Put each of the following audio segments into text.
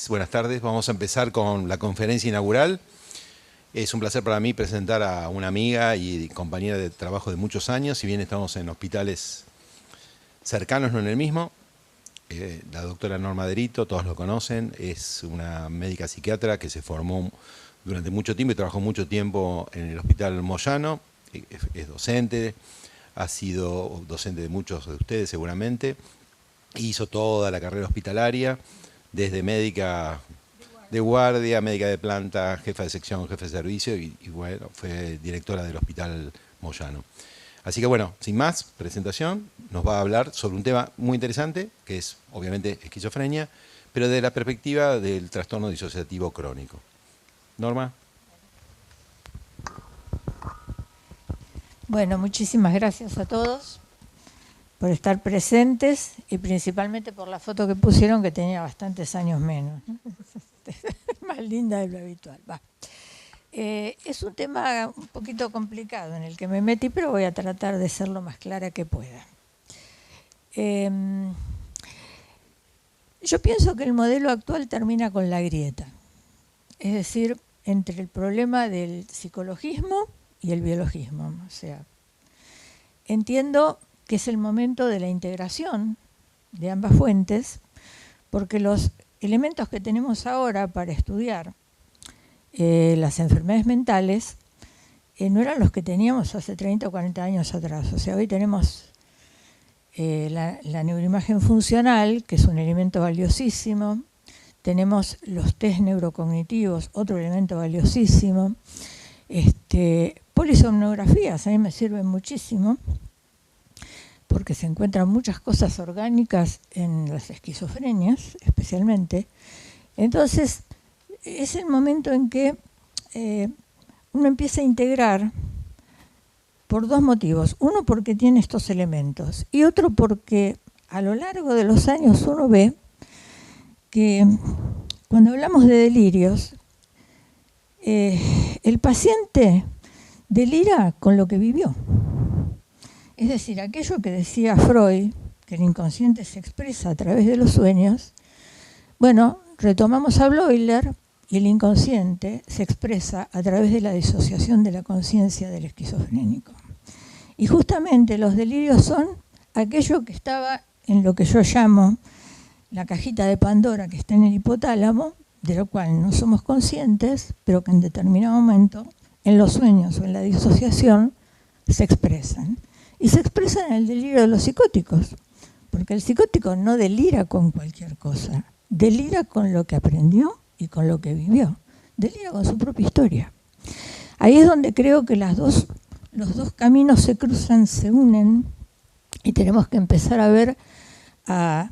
Buenas tardes, vamos a empezar con la conferencia inaugural. Es un placer para mí presentar a una amiga y compañera de trabajo de muchos años, si bien estamos en hospitales cercanos, no en el mismo. La doctora Norma Derito, todos lo conocen, es una médica psiquiatra que se formó durante mucho tiempo y trabajó mucho tiempo en el Hospital Moyano, es docente, ha sido docente de muchos de ustedes seguramente, hizo toda la carrera hospitalaria, desde médica de guardia, médica de planta, jefa de sección, jefe de servicio y bueno, fue directora del Hospital Moyano. Así que bueno, sin más presentación, nos va a hablar sobre un tema muy interesante, que es obviamente esquizofrenia, pero desde la perspectiva del trastorno disociativo crónico. Norma. Bueno, muchísimas gracias a todos por estar presentes y principalmente por la foto que pusieron, que tenía bastantes años menos, ¿no? Más linda de lo habitual. Es un tema un poquito complicado en el que me metí, pero voy a tratar de ser lo más clara que pueda. Yo pienso que el modelo actual termina con la grieta, es decir, entre el problema del psicologismo y el biologismo. O sea, entiendo que es el momento de la integración de ambas fuentes, porque los elementos que tenemos ahora para estudiar las enfermedades mentales no eran los que teníamos hace 30 o 40 años atrás. O sea, hoy tenemos la neuroimagen funcional, que es un elemento valiosísimo, tenemos los test neurocognitivos, otro elemento valiosísimo, polisomnografías, a mí me sirven muchísimo, porque se encuentran muchas cosas orgánicas en las esquizofrenias, especialmente. Entonces, es el momento en que uno empieza a integrar por dos motivos. Uno, porque tiene estos elementos, y otro, porque a lo largo de los años uno ve que cuando hablamos de delirios, el paciente delira con lo que vivió. Es decir, aquello que decía Freud, que el inconsciente se expresa a través de los sueños, bueno, retomamos a Bleuler y el inconsciente se expresa a través de la disociación de la conciencia del esquizofrénico. Y justamente los delirios son aquello que estaba en lo que yo llamo la cajita de Pandora, que está en el hipotálamo, de lo cual no somos conscientes, pero que en determinado momento, en los sueños o en la disociación, se expresan. Y se expresa en el delirio de los psicóticos, porque el psicótico no delira con cualquier cosa, delira con lo que aprendió y con lo que vivió, delira con su propia historia. Ahí es donde creo que los dos caminos se cruzan, se unen, y tenemos que empezar a ver a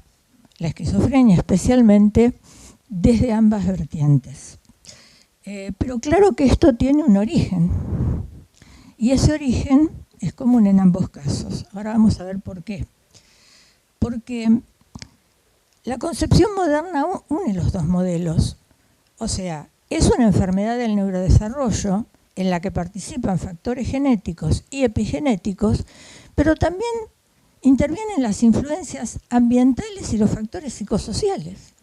la esquizofrenia especialmente desde ambas vertientes. Pero claro que esto tiene un origen, y ese origen es común en ambos casos. Ahora vamos a ver por qué. Porque la concepción moderna une los dos modelos. O sea, es una enfermedad del neurodesarrollo en la que participan factores genéticos y epigenéticos, pero también intervienen las influencias ambientales y los factores psicosociales.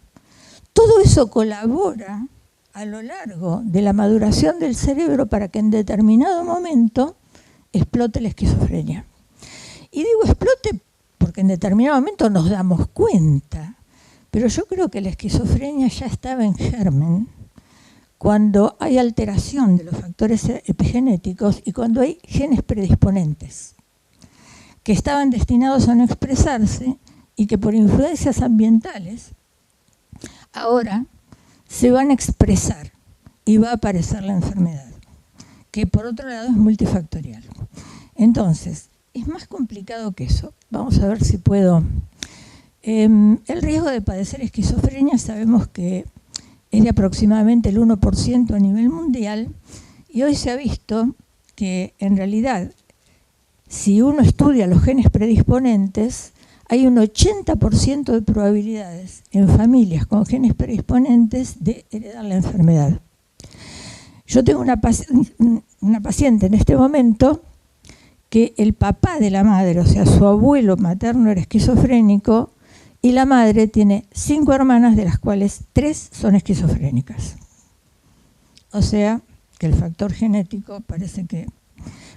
Todo eso colabora a lo largo de la maduración del cerebro para que en determinado momento explote la esquizofrenia. Y digo explote porque en determinado momento nos damos cuenta, pero yo creo que la esquizofrenia ya estaba en germen cuando hay alteración de los factores epigenéticos y cuando hay genes predisponentes que estaban destinados a no expresarse y que por influencias ambientales ahora se van a expresar y va a aparecer la enfermedad, que por otro lado es multifactorial. Entonces, es más complicado que eso. Vamos a ver si puedo. El riesgo de padecer esquizofrenia sabemos que es de aproximadamente el 1% a nivel mundial, y hoy se ha visto que en realidad, si uno estudia los genes predisponentes, hay un 80% de probabilidades en familias con genes predisponentes de heredar la enfermedad. Yo tengo una paciente en este momento que el papá de la madre, o sea, su abuelo materno era esquizofrénico, y la madre tiene 5 hermanas, de las cuales 3 son esquizofrénicas. O sea, que el factor genético parece que...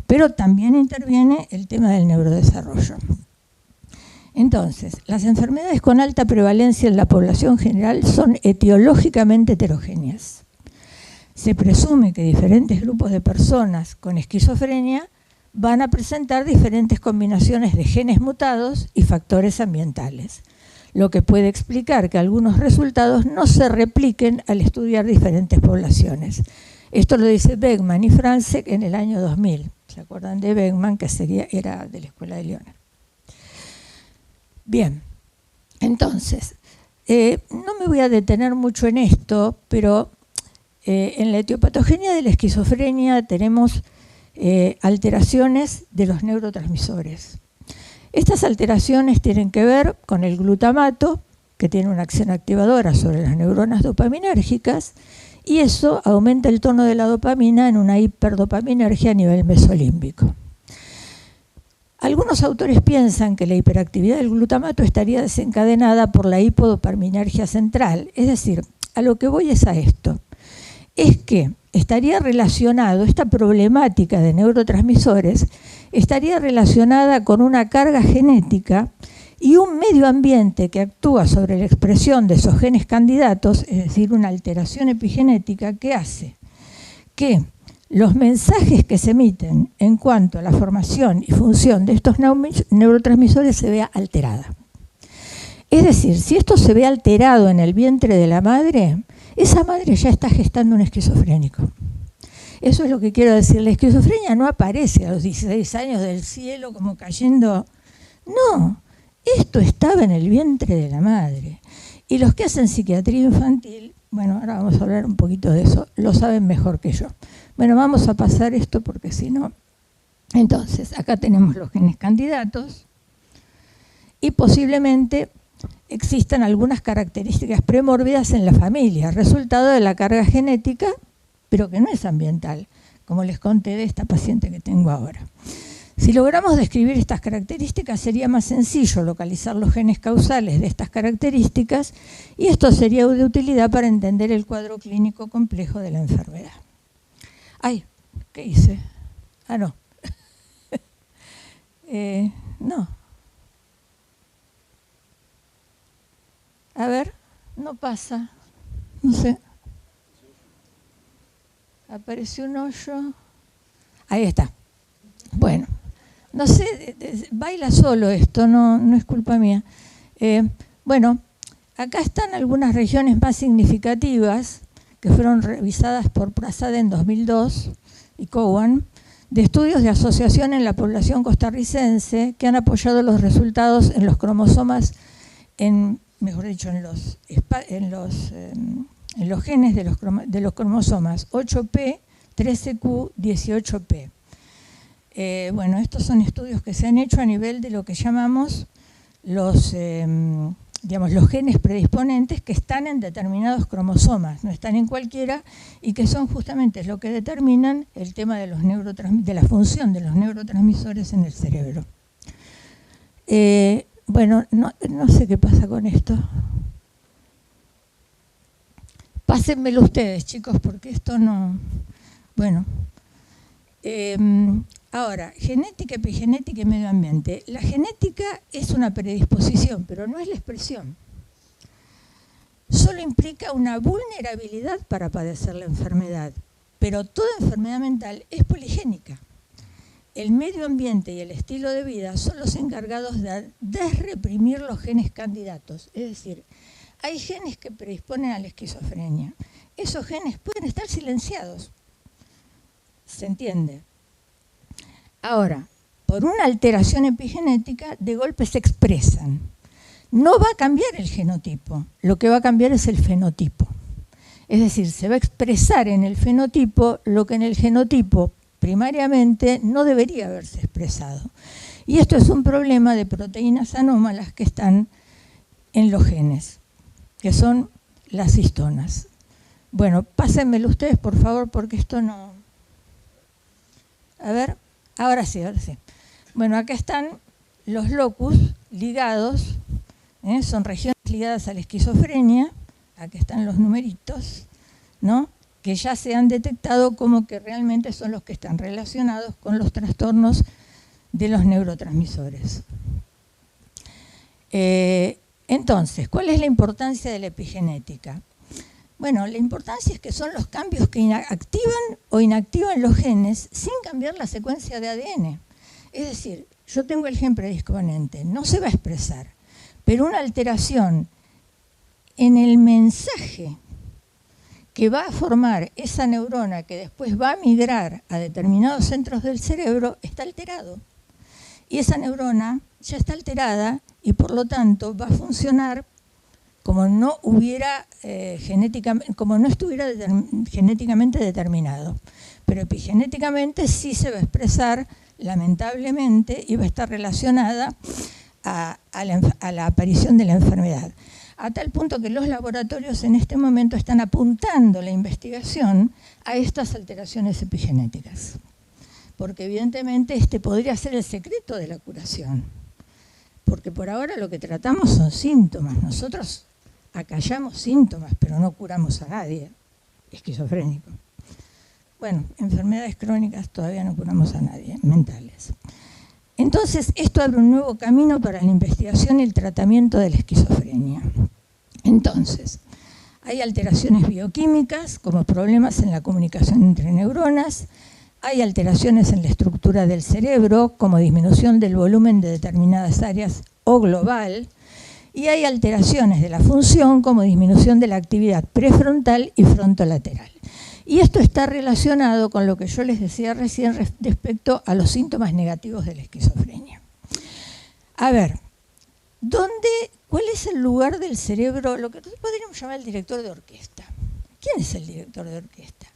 Pero también interviene el tema del neurodesarrollo. Entonces, las enfermedades con alta prevalencia en la población general son etiológicamente heterogéneas. Se presume que diferentes grupos de personas con esquizofrenia van a presentar diferentes combinaciones de genes mutados y factores ambientales, lo que puede explicar que algunos resultados no se repliquen al estudiar diferentes poblaciones. Esto lo dice Beckman y Franzek en el año 2000. ¿Se acuerdan de Beckman, que era de la Escuela de Lyon? Bien, entonces, no me voy a detener mucho en esto, pero en la etiopatogenia de la esquizofrenia tenemos alteraciones de los neurotransmisores. Estas alteraciones tienen que ver con el glutamato, que tiene una acción activadora sobre las neuronas dopaminérgicas, y eso aumenta el tono de la dopamina en una hiperdopaminergia a nivel mesolímbico. Algunos autores piensan que la hiperactividad del glutamato estaría desencadenada por la hipodopaminergia central, es decir, a lo que voy es a esto, es que estaría relacionado, esta problemática de neurotransmisores, estaría relacionada con una carga genética y un medio ambiente que actúa sobre la expresión de esos genes candidatos, es decir, una alteración epigenética que hace que los mensajes que se emiten en cuanto a la formación y función de estos neurotransmisores se vea alterada. Es decir, si esto se ve alterado en el vientre de la madre, esa madre ya está gestando un esquizofrénico. Eso es lo que quiero decir. La esquizofrenia no aparece a los 16 años del cielo como cayendo. No, esto estaba en el vientre de la madre. Y los que hacen psiquiatría infantil, bueno, ahora vamos a hablar un poquito de eso, lo saben mejor que yo. Bueno, vamos a pasar esto porque si no... Entonces, acá tenemos los genes candidatos y posiblemente existan algunas características premórbidas en la familia, resultado de la carga genética, pero que no es ambiental, como les conté de esta paciente que tengo ahora. Si logramos describir estas características, sería más sencillo localizar los genes causales de estas características y esto sería de utilidad para entender el cuadro clínico complejo de la enfermedad. Ay, ¿qué hice? Ah, no. No. A ver, no pasa. No sé. Apareció un hoyo. Ahí está. Bueno, no sé, baila solo esto, no es culpa mía. Bueno, acá están algunas regiones más significativas que fueron revisadas por Prasad en 2002 y Cowan, de estudios de asociación en la población costarricense que han apoyado los resultados en los cromosomas, mejor dicho, en los genes de los cromosomas 8p, 13q, 18p. Bueno, estos son estudios que se han hecho a nivel de lo que llamamos los genes predisponentes que están en determinados cromosomas, no están en cualquiera, y que son justamente lo que determinan el tema de la función de los neurotransmisores en el cerebro. Bueno, no sé qué pasa con esto. Pásenmelo ustedes, chicos, porque esto no... Bueno. Ahora, genética, epigenética y medio ambiente. La genética es una predisposición, pero no es la expresión. Solo implica una vulnerabilidad para padecer la enfermedad, pero toda enfermedad mental es poligénica. El medio ambiente y el estilo de vida son los encargados de desreprimir los genes candidatos. Es decir, hay genes que predisponen a la esquizofrenia. Esos genes pueden estar silenciados. ¿Se entiende? Ahora, por una alteración epigenética, de golpe se expresan. No va a cambiar el genotipo, lo que va a cambiar es el fenotipo. Es decir, se va a expresar en el fenotipo lo que en el genotipo primariamente no debería haberse expresado. Y esto es un problema de proteínas anómalas que están en los genes, que son las histonas. Bueno, pásenmelo ustedes, por favor, porque esto no... A ver... Ahora sí, ahora sí. Bueno, acá están los locus ligados son regiones ligadas a la esquizofrenia, aquí están los numeritos, ¿no? Que ya se han detectado como que realmente son los que están relacionados con los trastornos de los neurotransmisores. Entonces, ¿cuál es la importancia de la epigenética? Bueno, la importancia es que son los cambios que activan o inactivan los genes sin cambiar la secuencia de ADN. Es decir, yo tengo el gen predisponente, no se va a expresar, pero una alteración en el mensaje que va a formar esa neurona que después va a migrar a determinados centros del cerebro está alterado. Y esa neurona ya está alterada y por lo tanto va a funcionar como no hubiera como no estuviera genéticamente determinado. Pero epigenéticamente sí se va a expresar, lamentablemente, y va a estar relacionada a la aparición de la enfermedad. A tal punto que los laboratorios en este momento están apuntando la investigación a estas alteraciones epigenéticas. Porque evidentemente este podría ser el secreto de la curación. Porque por ahora lo que tratamos son síntomas. Nosotros acallamos síntomas, pero no curamos a nadie esquizofrénico. Bueno, enfermedades crónicas todavía no curamos a nadie, mentales. Entonces, esto abre un nuevo camino para la investigación y el tratamiento de la esquizofrenia. Entonces, hay alteraciones bioquímicas, como problemas en la comunicación entre neuronas, hay alteraciones en la estructura del cerebro, como disminución del volumen de determinadas áreas o global, y hay alteraciones de la función, como disminución de la actividad prefrontal y frontolateral. Y esto está relacionado con lo que yo les decía recién respecto a los síntomas negativos de la esquizofrenia. A ver, ¿cuál es el lugar del cerebro? Lo que podríamos llamar el director de orquesta. ¿Quién es el director de orquesta?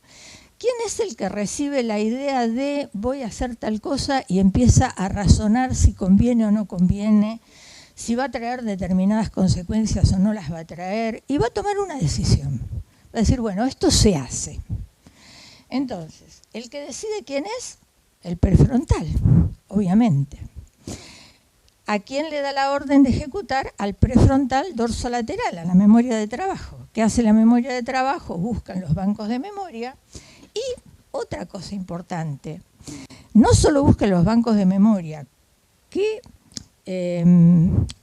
¿Quién es el que recibe la idea de voy a hacer tal cosa y empieza a razonar si conviene o no conviene, si va a traer determinadas consecuencias o no las va a traer, y va a tomar una decisión? Va a decir, bueno, esto se hace. Entonces, el que decide quién es, el prefrontal, obviamente. ¿A quién le da la orden de ejecutar? Al prefrontal dorsolateral, a la memoria de trabajo. ¿Qué hace la memoria de trabajo? Buscan los bancos de memoria. Y otra cosa importante, no solo buscan los bancos de memoria, ¿qué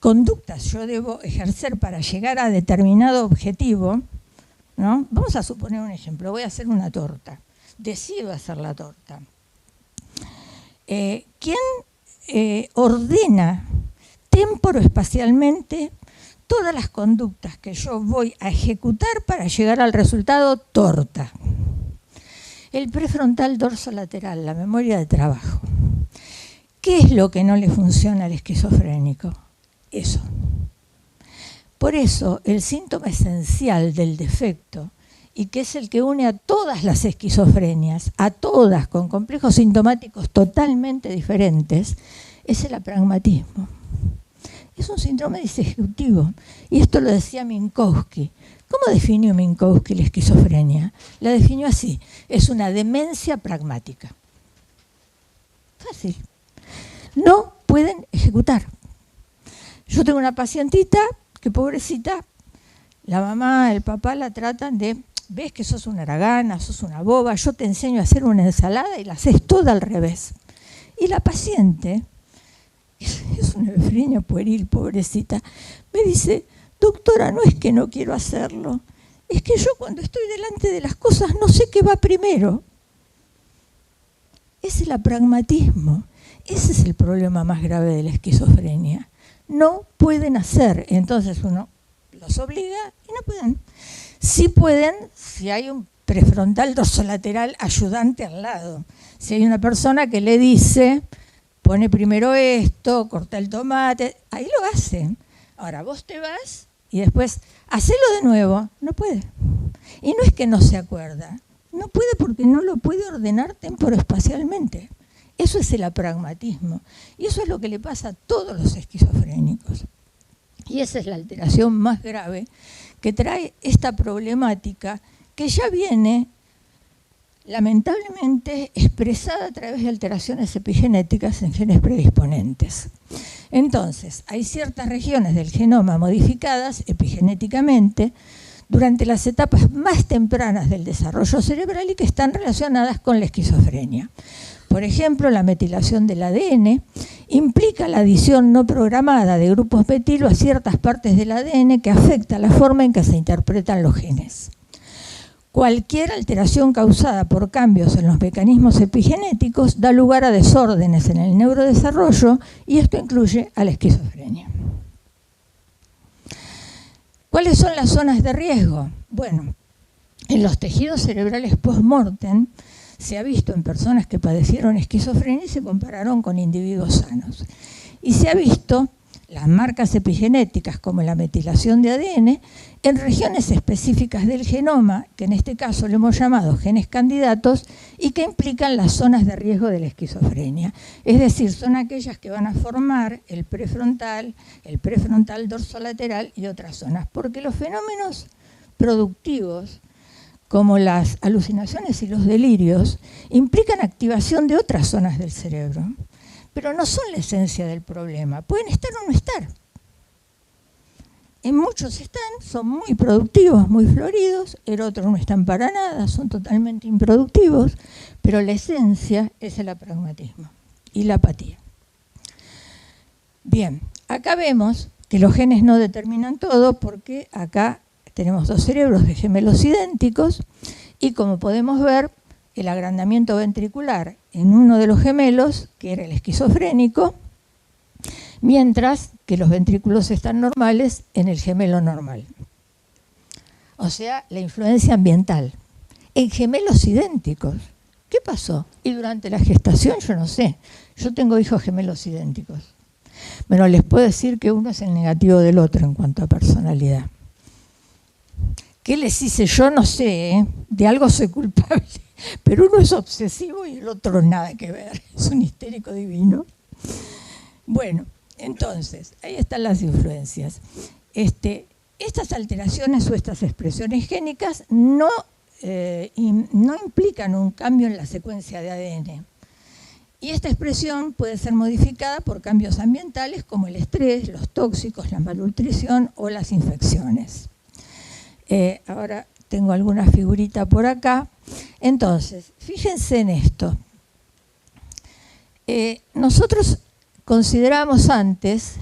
conductas yo debo ejercer para llegar a determinado objetivo? ¿No? Vamos a suponer un ejemplo, voy a hacer una torta, decido hacer la torta. ¿Quién ordena temporoespacialmente todas las conductas que yo voy a ejecutar para llegar al resultado torta? El prefrontal dorsolateral, la memoria de trabajo. ¿Qué es lo que no le funciona al esquizofrénico? Eso. Por eso, el síntoma esencial del defecto, y que es el que une a todas las esquizofrenias, a todas con complejos sintomáticos totalmente diferentes, es el apragmatismo. Es un síndrome disejecutivo. Y esto lo decía Minkowski. ¿Cómo definió Minkowski la esquizofrenia? La definió así: es una demencia pragmática. Fácil. No pueden ejecutar. Yo tengo una pacientita que, pobrecita, la mamá, el papá la tratan de, ves que sos una haragana, sos una boba, yo te enseño a hacer una ensalada y la haces toda al revés. Y la paciente, es una esquizofrenia pueril, pobrecita, me dice, doctora, no es que no quiero hacerlo, es que yo cuando estoy delante de las cosas no sé qué va primero. Es el apragmatismo. Ese es el problema más grave de la esquizofrenia. No pueden hacer, entonces uno los obliga y no pueden. Sí pueden si hay un prefrontal dorsolateral ayudante al lado. Si hay una persona que le dice, pone primero esto, corta el tomate, ahí lo hacen. Ahora vos te vas y después, hacelo de nuevo. No puede. Y no es que no se acuerda. No puede porque no lo puede ordenar temporoespacialmente. Eso es el apragmatismo. Y eso es lo que le pasa a todos los esquizofrénicos. Y esa es la alteración más grave que trae esta problemática que ya viene lamentablemente expresada a través de alteraciones epigenéticas en genes predisponentes. Entonces, hay ciertas regiones del genoma modificadas epigenéticamente durante las etapas más tempranas del desarrollo cerebral y que están relacionadas con la esquizofrenia. Por ejemplo, la metilación del ADN implica la adición no programada de grupos metilo a ciertas partes del ADN que afecta la forma en que se interpretan los genes. Cualquier alteración causada por cambios en los mecanismos epigenéticos da lugar a desórdenes en el neurodesarrollo y esto incluye a la esquizofrenia. ¿Cuáles son las zonas de riesgo? Bueno, en los tejidos cerebrales post-mortem se ha visto en personas que padecieron esquizofrenia y se compararon con individuos sanos. Y se ha visto las marcas epigenéticas como la metilación de ADN en regiones específicas del genoma, que en este caso lo hemos llamado genes candidatos, y que implican las zonas de riesgo de la esquizofrenia. Es decir, son aquellas que van a formar el prefrontal dorsolateral y otras zonas, porque los fenómenos productivos, como las alucinaciones y los delirios, implican activación de otras zonas del cerebro, pero no son la esencia del problema. Pueden estar o no estar. En muchos están, son muy productivos, muy floridos, en otros no están para nada, son totalmente improductivos, pero la esencia es el apragmatismo y la apatía. Bien, acá vemos que los genes no determinan todo porque acá tenemos dos cerebros de gemelos idénticos y como podemos ver, el agrandamiento ventricular en uno de los gemelos, que era el esquizofrénico, mientras que los ventrículos están normales en el gemelo normal. O sea, la influencia ambiental. En gemelos idénticos. ¿Qué pasó? Y durante la gestación, yo no sé. Yo tengo hijos gemelos idénticos. Bueno, les puedo decir que uno es el negativo del otro en cuanto a personalidad. ¿Qué les hice? Yo no sé, ¿eh? De algo soy culpable. Pero uno es obsesivo y el otro nada que ver. Es un histérico divino. Bueno, entonces, ahí están las influencias. Estas alteraciones o estas expresiones génicas no implican un cambio en la secuencia de ADN. Y esta expresión puede ser modificada por cambios ambientales como el estrés, los tóxicos, la malnutrición o las infecciones. Ahora tengo alguna figurita por acá. Entonces, fíjense en esto. Nosotros consideramos antes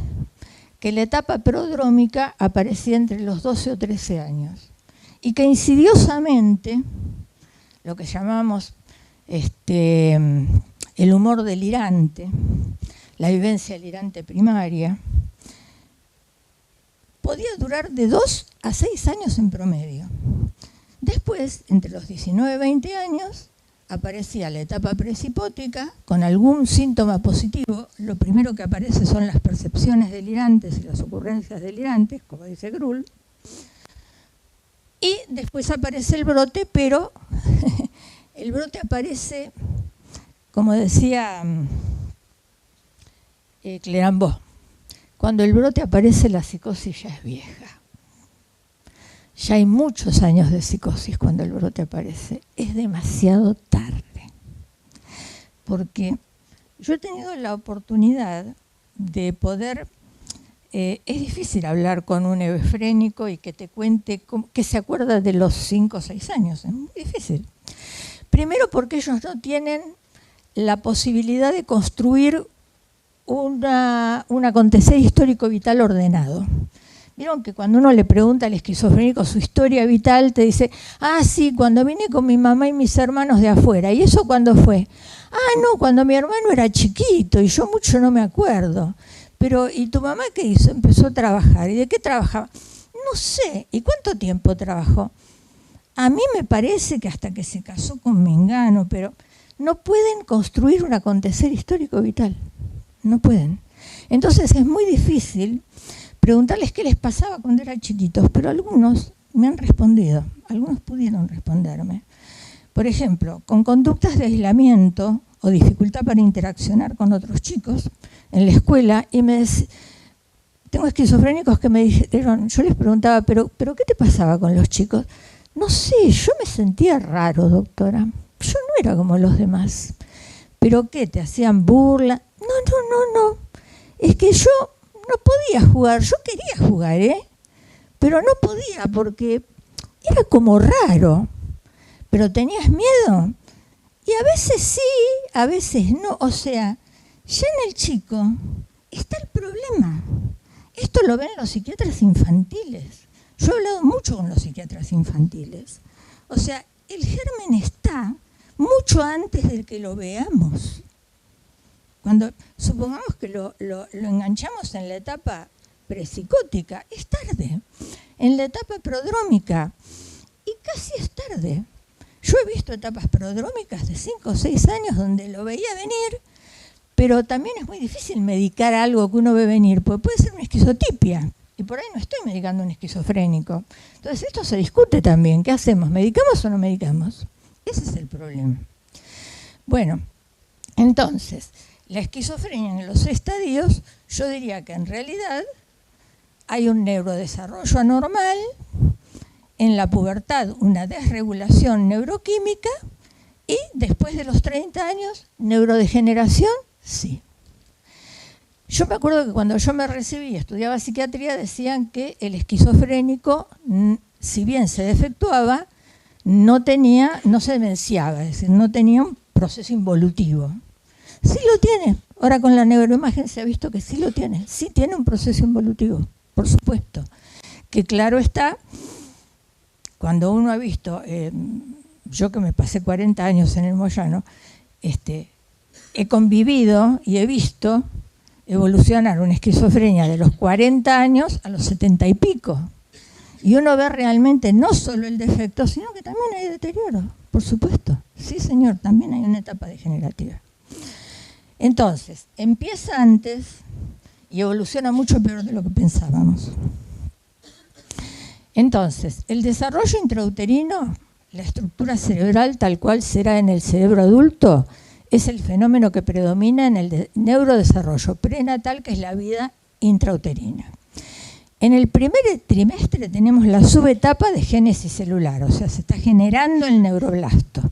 que la etapa prodrómica aparecía entre los 12 o 13 años y que insidiosamente, lo que llamamos el humor delirante, la vivencia delirante primaria, podía durar de 2 a 6 años en promedio. Después, entre los 19 y 20 años, aparecía la etapa presipótica con algún síntoma positivo. Lo primero que aparece son las percepciones delirantes y las ocurrencias delirantes, como dice Grull. Y después aparece el brote, pero el brote aparece, como decía Clerambault, cuando el brote aparece la psicosis ya es vieja. Ya hay muchos años de psicosis cuando el brote aparece. Es demasiado tarde. Porque yo he tenido la oportunidad de poder... es difícil hablar con un hebefrénico y que te cuente que se acuerda de los 5 o 6 años. Es muy difícil. Primero porque ellos no tienen la posibilidad de construir un acontecer histórico vital ordenado. Vieron que cuando uno le pregunta al esquizofrénico su historia vital, te dice, ah, sí, cuando vine con mi mamá y mis hermanos de afuera. ¿Y eso cuándo fue? Ah, no, cuando mi hermano era chiquito y yo mucho no me acuerdo. Pero, ¿y tu mamá qué hizo? Empezó a trabajar. ¿Y de qué trabajaba? No sé. ¿Y cuánto tiempo trabajó? A mí me parece que hasta que se casó con Mengano, pero no pueden construir un acontecer histórico vital. No pueden. Entonces es muy difícil preguntarles qué les pasaba cuando eran chiquitos, pero algunos me han respondido, algunos pudieron responderme. Por ejemplo, con conductas de aislamiento o dificultad para interaccionar con otros chicos en la escuela, y tengo esquizofrénicos que me dijeron, yo les preguntaba, ¿pero qué te pasaba con los chicos? No sé, yo me sentía raro, doctora. yo no era como los demás. ¿Pero qué? ¿Te hacían burla? No. Es que yo no podía jugar. Yo quería jugar, pero no podía porque era como raro. ¿Pero tenías miedo? Y a veces sí, a veces no. O sea, ya en el chico está el problema. Esto lo ven los psiquiatras infantiles. Yo he hablado mucho con los psiquiatras infantiles. O sea, el germen está mucho antes de que lo veamos. Cuando supongamos que lo enganchamos en la etapa prepsicótica, es tarde. En la etapa prodrómica, y casi es tarde. Yo he visto etapas prodrómicas de 5 o 6 años donde lo veía venir, pero también es muy difícil medicar algo que uno ve venir, porque puede ser una esquizotipia, y por ahí no estoy medicando un esquizofrénico. Entonces esto se discute también. ¿Qué hacemos? ¿Medicamos o no medicamos? Ese es el problema. Bueno, entonces, la esquizofrenia en los estadios, yo diría que en realidad hay un neurodesarrollo anormal, en la pubertad una desregulación neuroquímica y después de los 30 años, neurodegeneración, sí. Yo me acuerdo que cuando yo me recibí y estudiaba psiquiatría decían que el esquizofrénico, si bien se defectuaba, no se demenciaba, es decir, no tenía un proceso involutivo. Sí lo tiene. Ahora con la neuroimagen se ha visto que sí lo tiene. Sí tiene un proceso involutivo, por supuesto. Que claro está, cuando uno ha visto, yo que me pasé 40 años en el Moyano, he convivido y he visto evolucionar una esquizofrenia de los 40 años a los 70 y pico. Y uno ve realmente no solo el defecto, sino que también hay deterioro, por supuesto. Sí, señor, también hay una etapa degenerativa. Entonces, empieza antes y evoluciona mucho peor de lo que pensábamos. Entonces, el desarrollo intrauterino, la estructura cerebral tal cual será en el cerebro adulto, es el fenómeno que predomina en el neurodesarrollo prenatal, que es la vida intrauterina. En el primer trimestre tenemos la subetapa de génesis celular, o sea, se está generando el neuroblasto.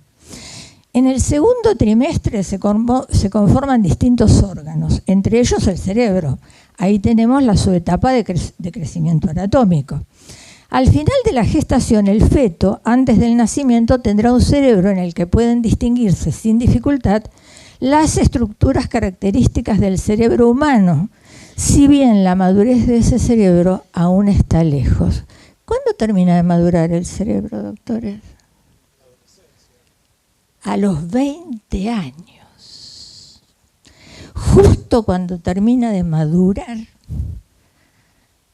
En el segundo trimestre se conforman distintos órganos, entre ellos el cerebro. Ahí tenemos la subetapa de crecimiento anatómico. Al final de la gestación, el feto, antes del nacimiento, tendrá un cerebro en el que pueden distinguirse sin dificultad las estructuras características del cerebro humano, si bien la madurez de ese cerebro aún está lejos. ¿Cuándo termina de madurar el cerebro, doctores? A los 20 años. Justo cuando termina de madurar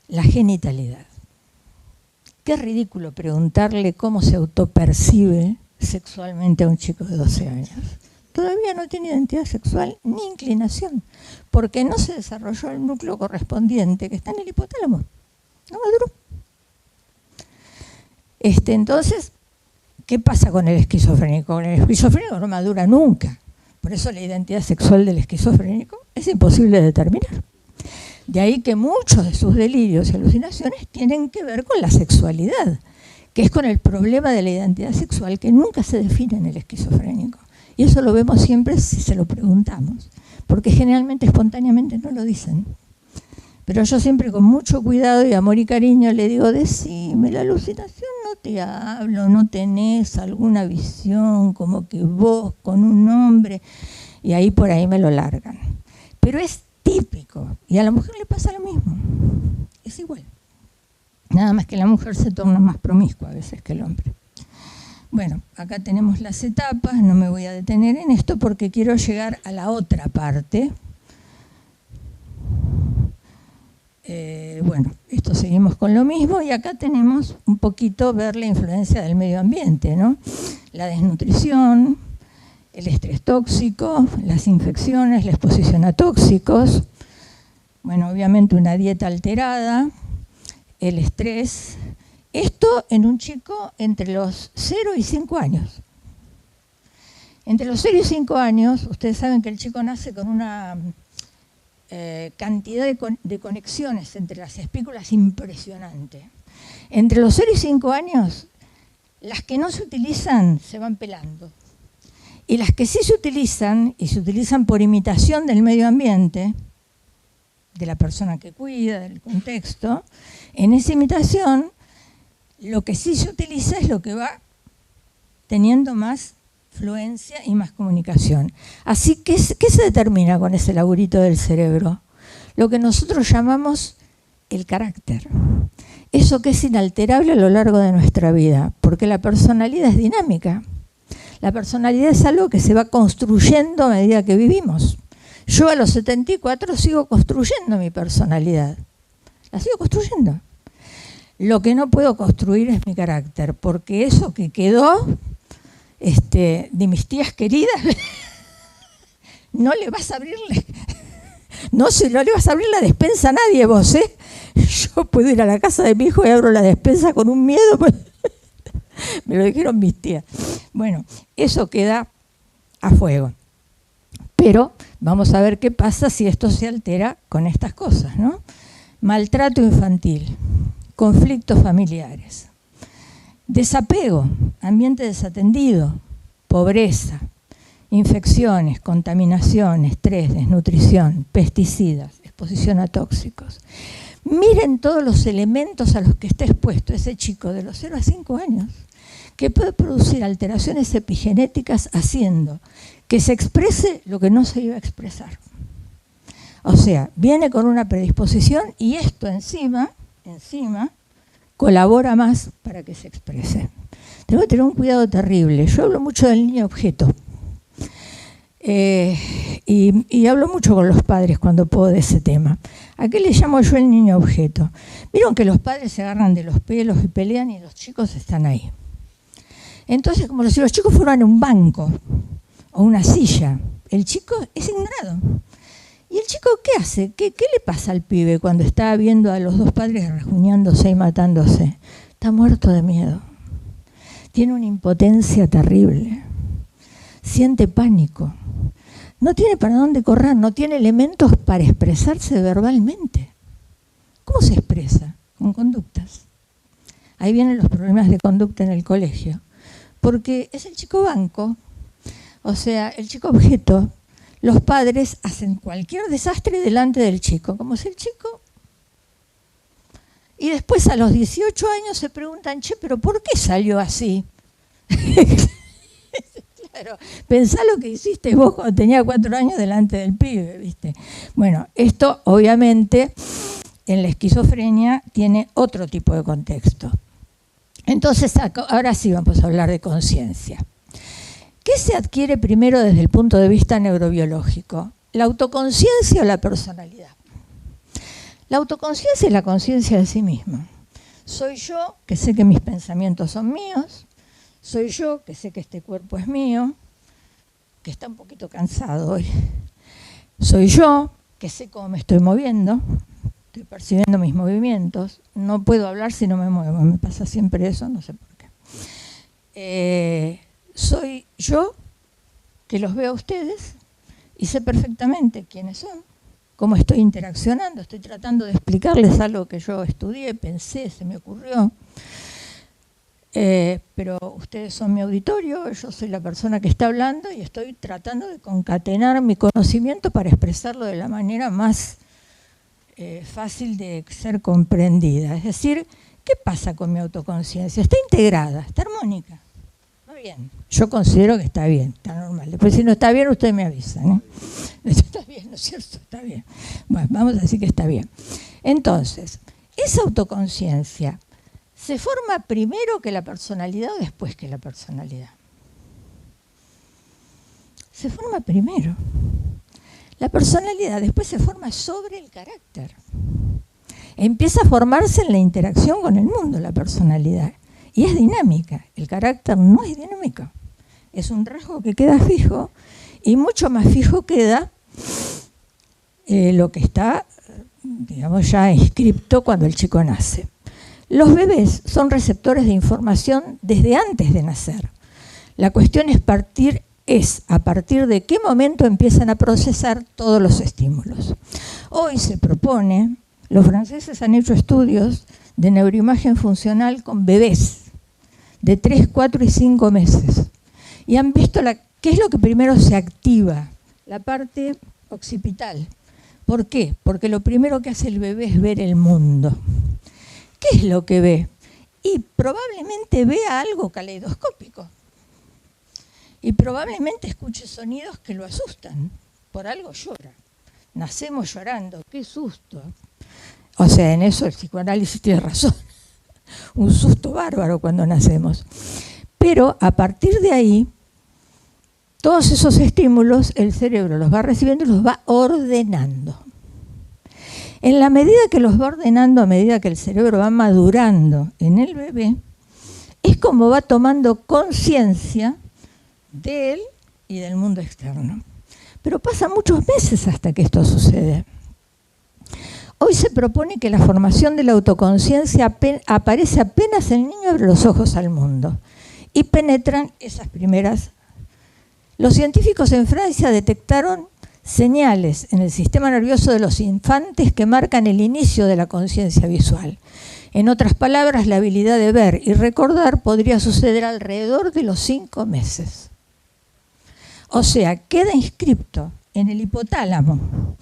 la genitalidad. Qué ridículo preguntarle cómo se autopercibe sexualmente a un chico de 12 años. Todavía no tiene identidad sexual ni inclinación, porque no se desarrolló el núcleo correspondiente que está en el hipotálamo. No maduró. Entonces, ¿qué pasa con el esquizofrénico? Con el esquizofrénico no madura nunca. Por eso la identidad sexual del esquizofrénico es imposible de determinar. De ahí que muchos de sus delirios y alucinaciones tienen que ver con la sexualidad, que es con el problema de la identidad sexual que nunca se define en el esquizofrénico. Y eso lo vemos siempre si se lo preguntamos, porque generalmente espontáneamente no lo dicen. Pero yo siempre con mucho cuidado y amor y cariño le digo, decime, la alucinación no te hablo, no tenés alguna visión como que vos con un hombre, y ahí por ahí me lo largan. Pero es típico, y a la mujer le pasa lo mismo, es igual. Nada más que la mujer se torna más promiscua a veces que el hombre. Bueno, acá tenemos las etapas, no me voy a detener en esto porque quiero llegar a la otra parte. Bueno, esto seguimos con lo mismo y acá tenemos un poquito ver la influencia del medio ambiente, ¿no? La desnutrición, el estrés tóxico, las infecciones, la exposición a tóxicos, bueno, obviamente una dieta alterada, el estrés. Esto en un chico entre los 0 y 5 años. Entre los 0 y 5 años, ustedes saben que el chico nace con una cantidad de conexiones entre las espículas impresionante. Entre los 0 y 5 años, las que no se utilizan se van pelando. Y las que sí se utilizan, y se utilizan por imitación del medio ambiente, de la persona que cuida, del contexto, en esa imitación, lo que sí se utiliza es lo que va teniendo más fluencia y más comunicación. Así que, ¿qué se determina con ese laburito del cerebro? Lo que nosotros llamamos el carácter. Eso que es inalterable a lo largo de nuestra vida, porque la personalidad es dinámica. La personalidad es algo que se va construyendo a medida que vivimos. Yo a los 74 sigo construyendo mi personalidad. La sigo construyendo. Lo que no puedo construir es mi carácter, porque eso que quedó de mis tías queridas, no le vas a abrirle, no le vas a abrir la despensa a nadie vos, ¿eh? Yo puedo ir a la casa de mi hijo y abro la despensa con un miedo, pues, me lo dijeron mis tías. Bueno, eso queda a fuego. Pero vamos a ver qué pasa si esto se altera con estas cosas, ¿no? Maltrato infantil, conflictos familiares, desapego, ambiente desatendido, pobreza, infecciones, contaminación, estrés, desnutrición, pesticidas, exposición a tóxicos. Miren todos los elementos a los que está expuesto ese chico de los 0 a 5 años, que puede producir alteraciones epigenéticas haciendo que se exprese lo que no se iba a expresar. O sea, viene con una predisposición y esto encima, colabora más para que se exprese. Tengo que tener un cuidado terrible. Yo hablo mucho del niño objeto. Y hablo mucho con los padres cuando puedo de ese tema. ¿A qué le llamo yo el niño objeto? Vieron que los padres se agarran de los pelos y pelean y los chicos están ahí. Entonces, como si los chicos fueran un banco o una silla, el chico es ignorado. ¿Y el chico qué hace? ¿Qué le pasa al pibe cuando está viendo a los dos padres rajuñándose y matándose? Está muerto de miedo. Tiene una impotencia terrible. Siente pánico. No tiene para dónde correr, no tiene elementos para expresarse verbalmente. ¿Cómo se expresa? Con conductas. Ahí vienen los problemas de conducta en el colegio. Porque es el chico banco, o sea, el chico objeto. Los padres hacen cualquier desastre delante del chico, como es el chico. Y después a los 18 años se preguntan, che, pero ¿por qué salió así? Claro, pensá lo que hiciste vos cuando tenías 4 años delante del pibe, ¿viste? Bueno, esto obviamente en la esquizofrenia tiene otro tipo de contexto. Entonces, ahora sí vamos a hablar de conciencia. ¿Qué se adquiere primero desde el punto de vista neurobiológico? ¿La autoconciencia o la personalidad? La autoconciencia es la conciencia de sí mismo. Soy yo que sé que mis pensamientos son míos, soy yo que sé que este cuerpo es mío, que está un poquito cansado hoy. Soy yo que sé cómo me estoy moviendo, estoy percibiendo mis movimientos, no puedo hablar si no me muevo, me pasa siempre eso, no sé por qué. Soy yo que los veo a ustedes y sé perfectamente quiénes son, cómo estoy interaccionando, estoy tratando de explicarles algo que yo estudié, pensé, se me ocurrió. Pero ustedes son mi auditorio, yo soy la persona que está hablando y estoy tratando de concatenar mi conocimiento para expresarlo de la manera más fácil de ser comprendida. Es decir, ¿qué pasa con mi autoconciencia? Está integrada, está armónica. Bien. Yo considero que está bien, está normal. Después si no está bien, usted me avisa, ¿no? Está bien, ¿no es cierto? Está bien. Bueno, vamos a decir que está bien. Entonces, esa autoconciencia, ¿se forma primero que la personalidad o después que la personalidad? Se forma primero. La personalidad después se forma sobre el carácter. Empieza a formarse en la interacción con el mundo, la personalidad. Y es dinámica, el carácter no es dinámico, es un rasgo que queda fijo y mucho más fijo queda lo que está, digamos, ya inscripto cuando el chico nace. Los bebés son receptores de información desde antes de nacer. La cuestión es a partir de qué momento empiezan a procesar todos los estímulos. Hoy se propone, los franceses han hecho estudios de neuroimagen funcional con bebés de 3, 4 y 5 meses. Y han visto la ¿Qué es lo que primero se activa? La parte occipital. ¿Por qué? Porque lo primero que hace el bebé es ver el mundo. ¿Qué es lo que ve? Y probablemente vea algo caleidoscópico. Y probablemente escuche sonidos que lo asustan. Por algo llora. Nacemos llorando. ¡Qué susto! O sea, en eso el psicoanálisis tiene razón. Un susto bárbaro cuando nacemos. Pero a partir de ahí, todos esos estímulos el cerebro los va recibiendo y los va ordenando. En la medida que los va ordenando, a medida que el cerebro va madurando en el bebé, es como va tomando conciencia de él y del mundo externo. Pero pasan muchos meses hasta que esto sucede. Hoy se propone que la formación de la autoconciencia aparece apenas el niño abre los ojos al mundo y penetran esas primeras. Los científicos en Francia detectaron señales en el sistema nervioso de los infantes que marcan el inicio de la conciencia visual. En otras palabras, la habilidad de ver y recordar podría suceder alrededor de los 5 meses. O sea, queda inscripto en el hipotálamo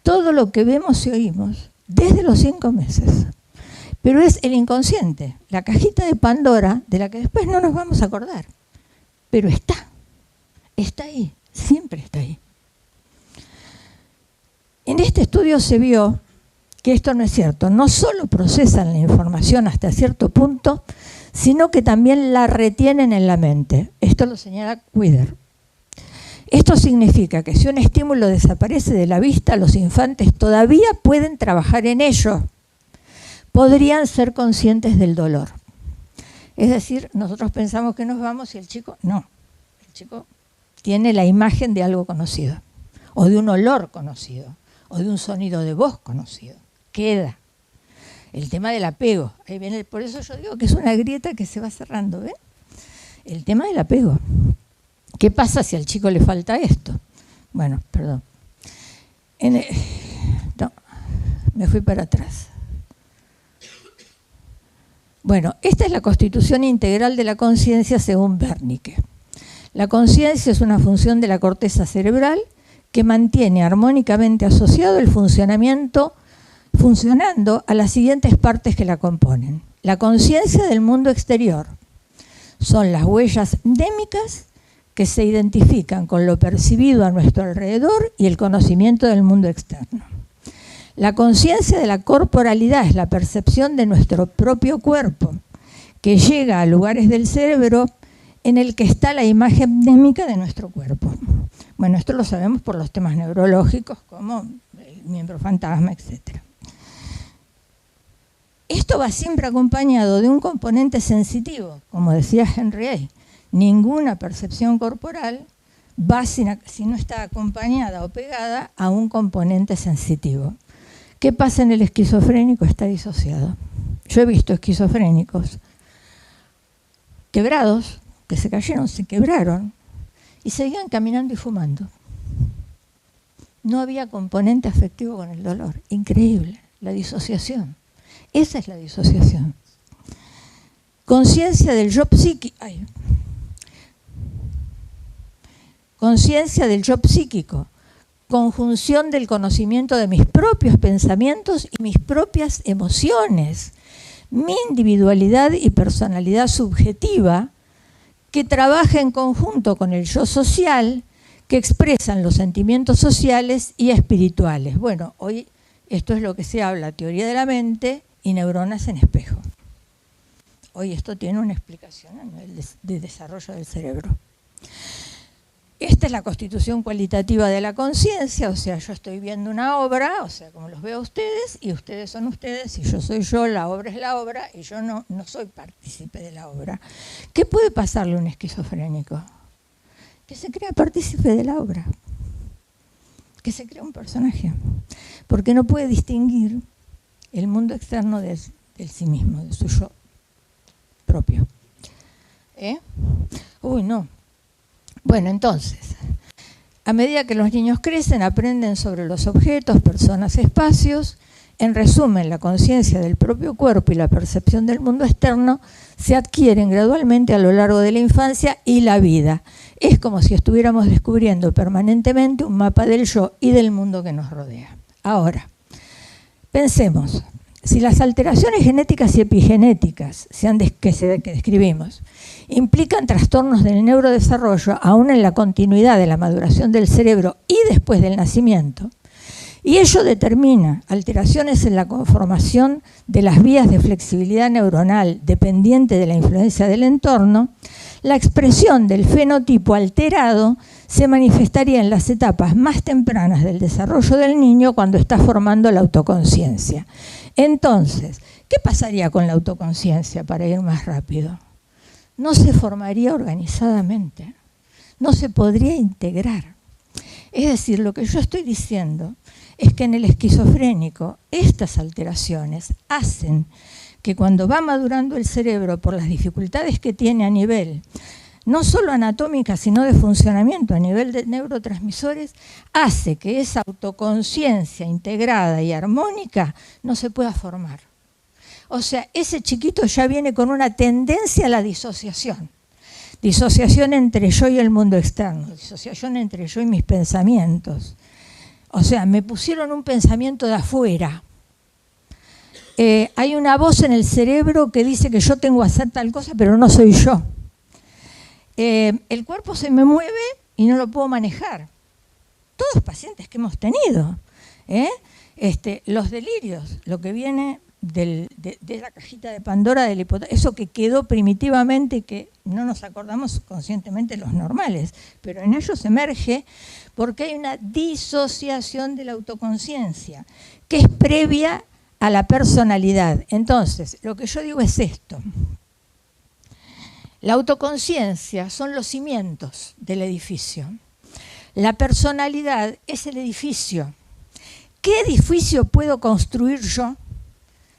todo lo que vemos y oímos desde los 5 meses. Pero es el inconsciente, la cajita de Pandora, de la que después no nos vamos a acordar. Pero está ahí, siempre está ahí. En este estudio se vio que esto no es cierto. No solo procesan la información hasta cierto punto, sino que también la retienen en la mente. Esto lo señala Quider. Esto significa que si un estímulo desaparece de la vista, los infantes todavía pueden trabajar en ello. Podrían ser conscientes del dolor. Es decir, nosotros pensamos que nos vamos y el chico no. El chico tiene la imagen de algo conocido, o de un olor conocido, o de un sonido de voz conocido. Queda. El tema del apego. Ahí viene, por eso yo digo que es una grieta que se va cerrando, ¿ven? El tema del apego. ¿Qué pasa si al chico le falta esto? Bueno, perdón. No, me fui para atrás. Bueno, esta es la constitución integral de la conciencia según Wernicke. La conciencia es una función de la corteza cerebral que mantiene armónicamente asociado el funcionando a las siguientes partes que la componen. La conciencia del mundo exterior son las huellas mnémicas que se identifican con lo percibido a nuestro alrededor y el conocimiento del mundo externo. La conciencia de la corporalidad es la percepción de nuestro propio cuerpo, que llega a lugares del cerebro en el que está la imagen mnémica de nuestro cuerpo. Bueno, esto lo sabemos por los temas neurológicos, como el miembro fantasma, etc. Esto va siempre acompañado de un componente sensitivo, como decía Henry A. Ninguna percepción corporal va si no está acompañada o pegada a un componente sensitivo. ¿Qué pasa en el esquizofrénico? Está disociado. Yo he visto esquizofrénicos quebrados, que se cayeron, se quebraron y seguían caminando y fumando. No había componente afectivo con el dolor. Increíble, la disociación. Esa es la disociación. Conciencia del yo psíquico. Conciencia del yo psíquico. Conjunción del conocimiento de mis propios pensamientos y mis propias emociones. Mi individualidad y personalidad subjetiva que trabaja en conjunto con el yo social, que expresan los sentimientos sociales y espirituales. Bueno, hoy esto es lo que se habla, teoría de la mente y neuronas en espejo. Hoy esto tiene una explicación a nivel de desarrollo del cerebro. Esta es la constitución cualitativa de la conciencia, o sea, yo estoy viendo una obra, o sea, como los veo a ustedes, y ustedes son ustedes, y yo soy yo, la obra es la obra, y yo no soy partícipe de la obra. ¿Qué puede pasarle a un esquizofrénico? Que se crea partícipe de la obra, que se crea un personaje, porque no puede distinguir el mundo externo del sí mismo, de su yo propio. Uy, no. Bueno, entonces, a medida que los niños crecen, aprenden sobre los objetos, personas, espacios. En resumen, la conciencia del propio cuerpo y la percepción del mundo externo se adquieren gradualmente a lo largo de la infancia y la vida. es como si estuviéramos descubriendo permanentemente un mapa del yo y del mundo que nos rodea. Ahora, pensemos, si las alteraciones genéticas y epigenéticas que describimos implican trastornos del neurodesarrollo, aún en la continuidad de la maduración del cerebro y después del nacimiento, y ello determina alteraciones en la conformación de las vías de flexibilidad neuronal dependiente de la influencia del entorno, la expresión del fenotipo alterado se manifestaría en las etapas más tempranas del desarrollo del niño cuando está formando la autoconciencia. Entonces, ¿qué pasaría con la autoconciencia para ir más rápido? No se formaría organizadamente, no se podría integrar. Es decir, lo que yo estoy diciendo es que en el esquizofrénico estas alteraciones hacen que cuando va madurando el cerebro por las dificultades que tiene a nivel no solo anatómica, sino de funcionamiento a nivel de neurotransmisores, hace que esa autoconciencia integrada y armónica no se pueda formar. O sea, ese chiquito ya viene con una tendencia a la disociación. Disociación entre yo y el mundo externo, disociación entre yo y mis pensamientos. O sea, me pusieron un pensamiento de afuera. Hay una voz en el cerebro que dice que yo tengo que hacer tal cosa, pero no soy yo. El cuerpo se me mueve y no lo puedo manejar. Todos pacientes que hemos tenido. Los delirios, lo que viene de la cajita de Pandora, del eso que quedó primitivamente y que no nos acordamos conscientemente los normales, pero en ellos emerge porque hay una disociación de la autoconciencia que es previa a la personalidad. Entonces, lo que yo digo es esto. La autoconciencia son los cimientos del edificio. La personalidad es el edificio. ¿Qué edificio puedo construir yo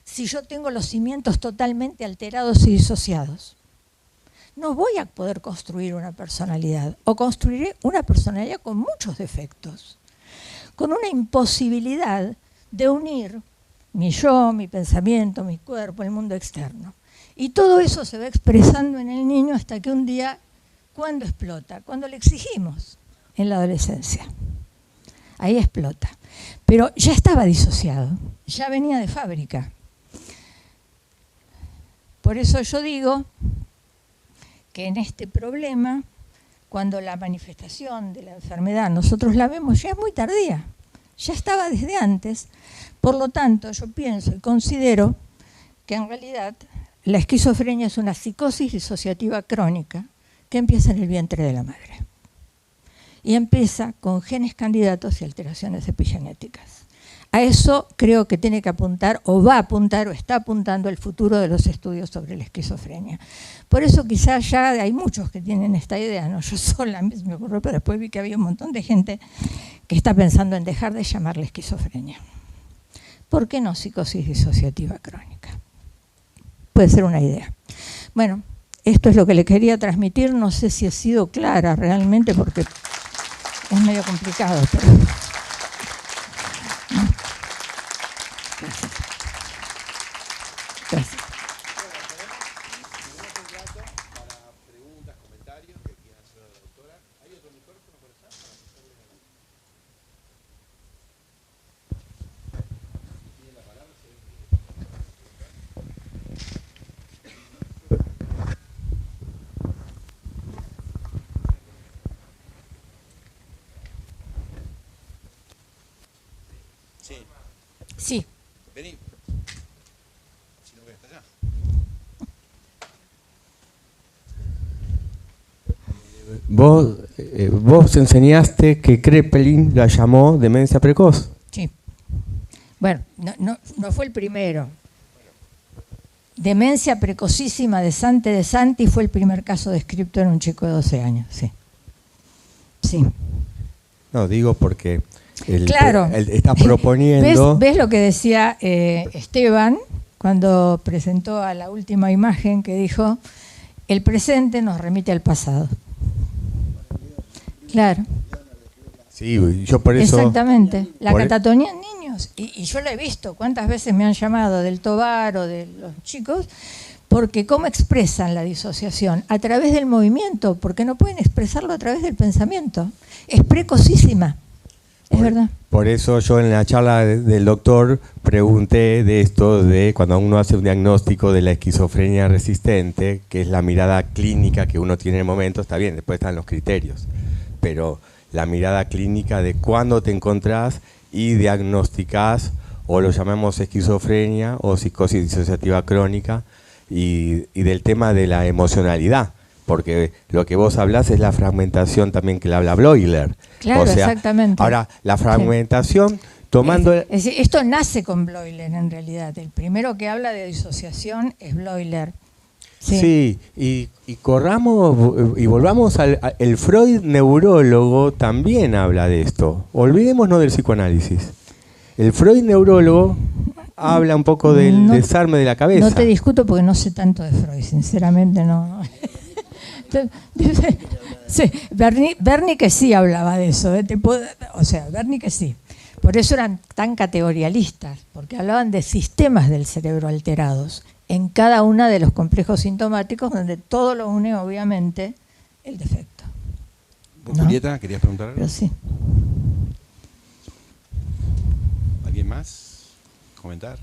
si yo tengo los cimientos totalmente alterados y disociados? No voy a poder construir una personalidad, o construiré una personalidad con muchos defectos, con una imposibilidad de unir mi yo, mi pensamiento, mi cuerpo, el mundo externo. Y todo eso se va expresando en el niño hasta que un día, ¿cuándo explota? Cuando le exigimos, en la adolescencia. Ahí explota. Pero ya estaba disociado, ya venía de fábrica. Por eso yo digo que en este problema, cuando la manifestación de la enfermedad nosotros la vemos, ya es muy tardía, ya estaba desde antes. Por lo tanto, yo pienso y considero que en realidad la esquizofrenia es una psicosis disociativa crónica que empieza en el vientre de la madre. Y empieza con genes candidatos y alteraciones epigenéticas. A eso creo que tiene que apuntar, o va a apuntar, o está apuntando el futuro de los estudios sobre la esquizofrenia. Por eso quizás ya hay muchos que tienen esta idea, no yo sola me ocurrió, pero después vi que había un montón de gente que está pensando en dejar de llamarle esquizofrenia. ¿Por qué no psicosis disociativa crónica? Puede ser una idea. Bueno, esto es lo que le quería transmitir, no sé si he sido clara realmente porque es medio complicado, pero... Gracias. Gracias. Sí. Vení. Si no voy hasta allá. Vos enseñaste que Kraepelin la llamó demencia precoz. Sí. Bueno, no fue el primero. Demencia precocísima de Santi fue el primer caso descrito en un chico de 12 años, sí. Sí. No, digo porque claro. Estás proponiendo... ¿Ves lo que decía Esteban cuando presentó a la última imagen que dijo, el presente nos remite al pasado? Claro. Sí, yo por eso... Exactamente. La catatonía en niños. Y yo la he visto. ¿Cuántas veces me han llamado del Tobar o de los chicos? Porque ¿cómo expresan la disociación? A través del movimiento, porque no pueden expresarlo a través del pensamiento. Es precocísima, es verdad. Por eso yo en la charla del doctor pregunté de esto, de cuando uno hace un diagnóstico de la esquizofrenia resistente, que es la mirada clínica que uno tiene en el momento, está bien, después están los criterios, pero la mirada clínica de cuándo te encontrás y diagnosticás, o lo llamamos esquizofrenia o psicosis disociativa crónica, y del tema de la emocionalidad, porque lo que vos hablás es la fragmentación también que le habla Bloiler. Claro, o sea, exactamente. Ahora, la fragmentación, tomando... Es decir, esto nace con Bloiler en realidad. El primero que habla de disociación es Bloiler. Sí, y corramos y volvamos el Freud neurólogo también habla de esto. Olvidémonos del psicoanálisis. El Freud neurólogo habla un poco del desarme de la cabeza. No te discuto porque no sé tanto de Freud, sinceramente no. Sí, Wernicke sí hablaba de eso, Wernicke sí. Por eso eran tan categorialistas, porque hablaban de sistemas del cerebro alterados en cada uno de los complejos sintomáticos, donde todo lo une, obviamente, el defecto. ¿Vos, Julieta, querías preguntar algo? Pero sí. ¿Alguien más? ¿Comentar?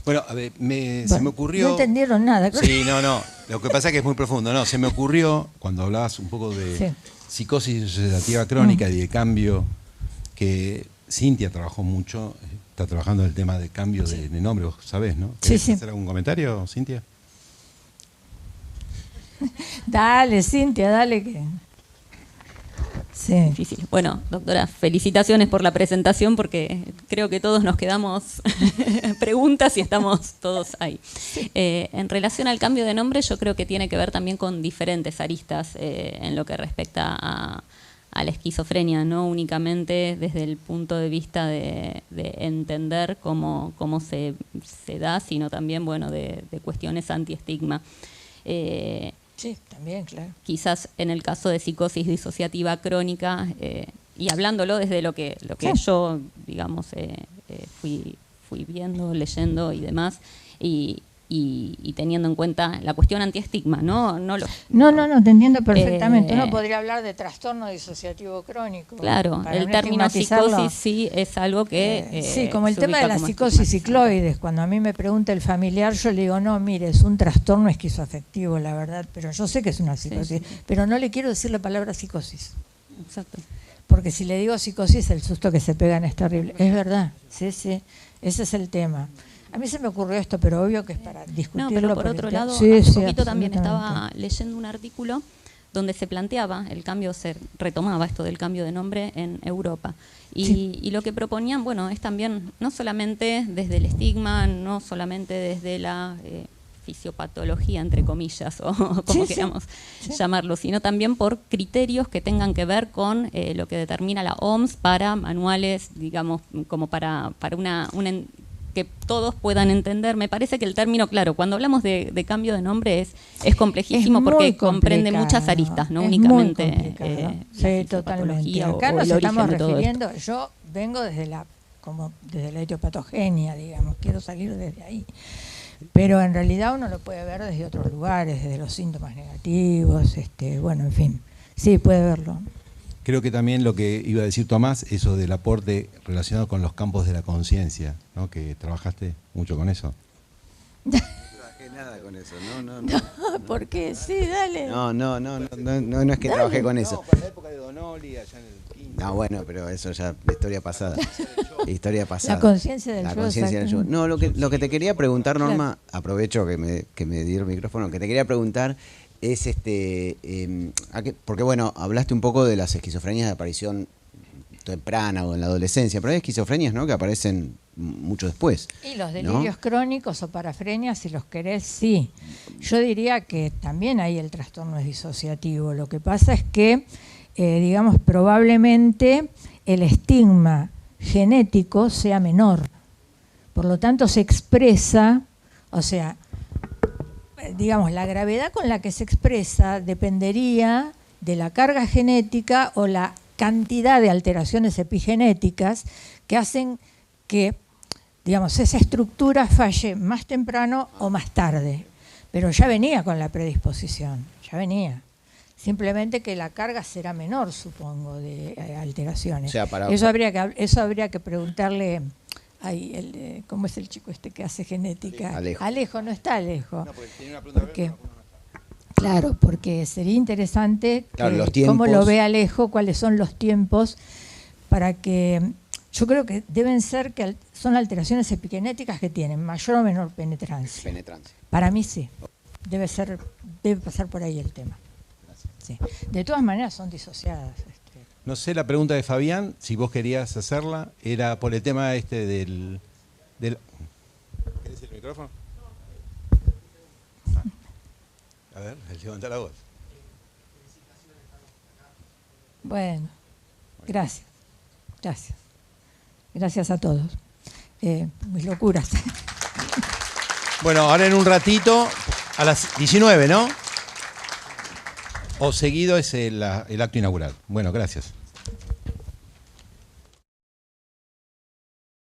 Bueno, a ver, se me ocurrió... No entendieron nada. Sí, no. Lo que pasa es que es muy profundo. No, se me ocurrió, cuando hablabas un poco de psicosis disociativa crónica y de cambio, que Cintia trabajó mucho, está trabajando en el tema de cambio de nombre, vos sabés, ¿no? ¿Querés hacer algún comentario, Cintia? Dale, Cintia, dale que... Sí. Difícil. Bueno, doctora, felicitaciones por la presentación porque creo que todos nos quedamos preguntas y estamos todos ahí. En relación al cambio de nombre, yo creo que tiene que ver también con diferentes aristas en lo que respecta a la esquizofrenia, no únicamente desde el punto de vista de entender cómo se da, sino también de cuestiones anti-estigma. Sí, también, claro. Quizás en el caso de psicosis disociativa crónica, y hablándolo desde lo que yo, digamos, fui viendo, leyendo y demás, y teniendo en cuenta la cuestión antiestigma, ¿no? No, te entiendo perfectamente. Uno podría hablar de trastorno disociativo crónico. Claro, el término psicosis sí es algo que... sí, como el tema de la psicosis cicloides. Cuando a mí me pregunta el familiar, yo le digo, no, mire, es un trastorno esquizoafectivo, la verdad, pero yo sé que es una psicosis, pero no le quiero decir la palabra psicosis. Exacto. Porque si le digo psicosis, el susto que se pegan es terrible. Es verdad, sí, ese es el tema. A mí se me ocurrió esto, pero obvio que es para discutirlo. No, pero por otro lado, hace poquito también estaba leyendo un artículo donde se planteaba el cambio, se retomaba esto del cambio de nombre en Europa. Y lo que proponían, es también, no solamente desde el estigma, no solamente desde la fisiopatología, entre comillas, o como queramos llamarlo, sino también por criterios que tengan que ver con lo que determina la OMS para manuales, digamos, como para que todos puedan entender. Me parece que el término, claro, cuando hablamos de cambio de nombre es complejísimo porque comprende muchas aristas, no únicamente sí, totalmente. Acá nos estamos refiriendo, yo vengo desde la etiopatogenia, digamos, quiero salir desde ahí. Pero en realidad uno lo puede ver desde otros lugares, desde los síntomas negativos, en fin, sí, puede verlo. Creo que también lo que iba a decir Tomás, eso del aporte relacionado con los campos de la conciencia, ¿no? Que trabajaste mucho con eso. No trabajé nada con eso, no. ¿Por qué? Sí, dale. No es que trabajé con eso. No, por la época de Donoli, allá en el quinto. No, bueno, pero eso ya, historia pasada. La conciencia del yo. La conciencia del yo. No, lo que te quería preguntar, Norma, aprovecho que me dio el micrófono, que te quería preguntar es porque hablaste un poco de las esquizofrenias de aparición temprana o en la adolescencia, pero hay esquizofrenias, ¿no?, que aparecen mucho después. Y los delirios crónicos o parafrenias, si los querés, sí. Yo diría que también ahí el trastorno es disociativo. Lo que pasa es que, probablemente el estigma genético sea menor. Por lo tanto, se expresa, la gravedad con la que se expresa dependería de la carga genética o la cantidad de alteraciones epigenéticas que hacen que, esa estructura falle más temprano o más tarde. pero ya venía con la predisposición, ya venía. Simplemente que la carga será menor, supongo, de alteraciones. O sea, eso habría que preguntarle. ¿Cómo es el chico este que hace genética? Alejo, no está Alejo. No, porque tiene una pregunta. Claro, porque sería interesante cómo lo ve Alejo, cuáles son los tiempos para que. Yo creo que deben ser que son alteraciones epigenéticas que tienen mayor o menor penetrancia. Para mí sí. Debe pasar por ahí el tema. Sí. De todas maneras son disociadas. No sé, la pregunta de Fabián, si vos querías hacerla, era por el tema del... ¿Querés el micrófono? A ver, levanta la voz. Bueno, gracias. Gracias a todos. Mis locuras. Bueno, ahora en un ratito, a las 19, ¿no? O seguido es el acto inaugural. Bueno, gracias.